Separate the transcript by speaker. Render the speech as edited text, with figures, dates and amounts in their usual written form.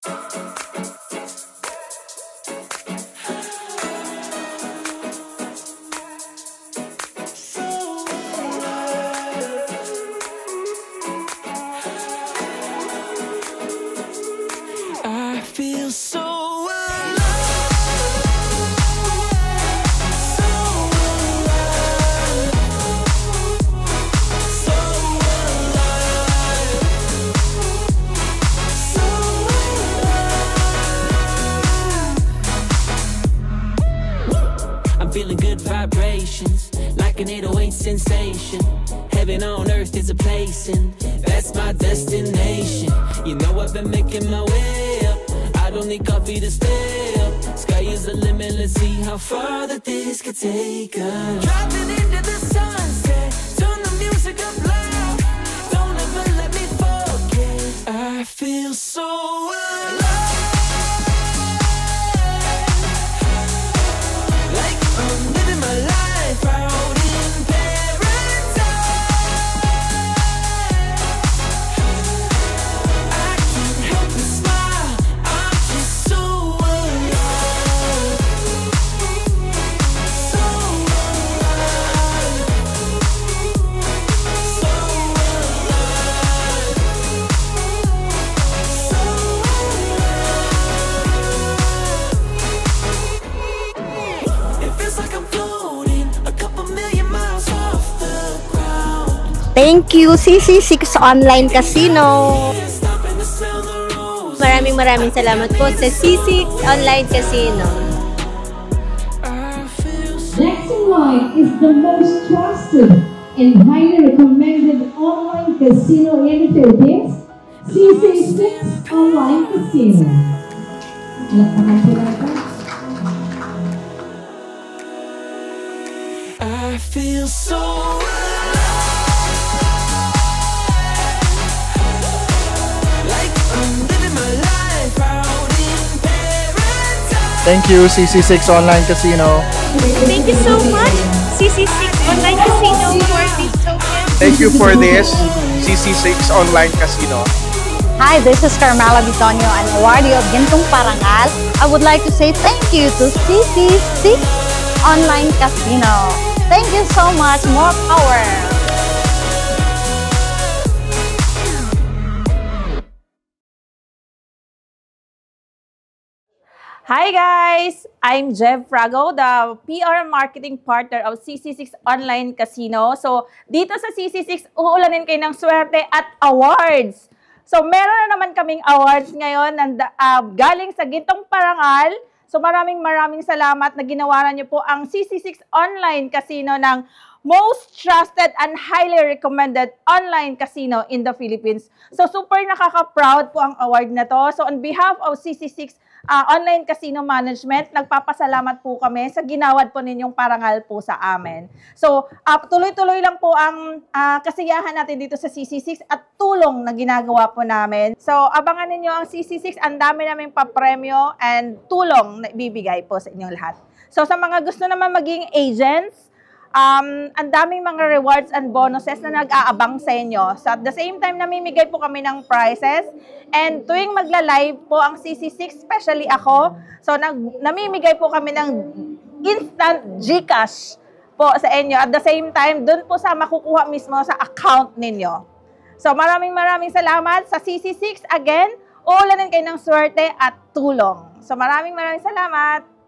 Speaker 1: I feel so feeling good vibrations, like an 808 sensation. Heaven on earth is a place, and that's my destination. You know I've been making my way up. I don't need coffee to stay up. Sky is the limit, let's see how far that this could take us. Driving into the sunset, turn the music up loud. Don't ever let me forget, I feel so alive.
Speaker 2: Thank you, CC6 Online Casino. Maraming salamat po sa C6 Online Casino.
Speaker 3: Next in line is the most trusted and highly recommended online casino in the Philippines, CC6 Online Casino.
Speaker 1: I feel so
Speaker 4: Thank you, CC6 Online Casino.
Speaker 2: Thank you so much, CC6 Online Casino, for this token.
Speaker 4: Thank you for this, CC6 Online Casino.
Speaker 5: Hi, this is Carmela Bitonio, an awardee of Gintong Parangal. I would like to say thank you to CC6 Online Casino. Thank you so much. More power.
Speaker 6: Hi guys! I'm Jev Frago, the PR Marketing Partner of CC6 Online Casino. So, dito sa CC6, uulanin kayo ng swerte at awards. So, meron na naman kaming awards ngayon galing sa Gintong Parangal. So, maraming salamat na ginawaran niyo po ang CC6 Online Casino ng most trusted and highly recommended online casino in the Philippines. So, super nakaka-proud po ang award na to. So, on behalf of CC6 Online Casino Management, nagpapasalamat po kami sa ginawad po ninyong parangal po sa amin. So, tuloy-tuloy lang po ang kasiyahan natin dito sa CC6 at tulong na ginagawa po namin. So, abangan ninyo ang CC6, ang dami naming papremyo and tulong na ibibigay po sa inyong lahat. So, sa mga gusto naman maging agents, ang daming mga rewards and bonuses na nag-aabang sa inyo. So, at the same time, namimigay po kami ng prizes. And tuwing magla-live po ang CC6, especially ako, so namimigay po kami ng instant GCash po sa inyo. At the same time, dun po sa makukuha mismo sa account ninyo. So, maraming salamat sa CC6. Again, uulanin kayo ng swerte at tulong. So, maraming salamat.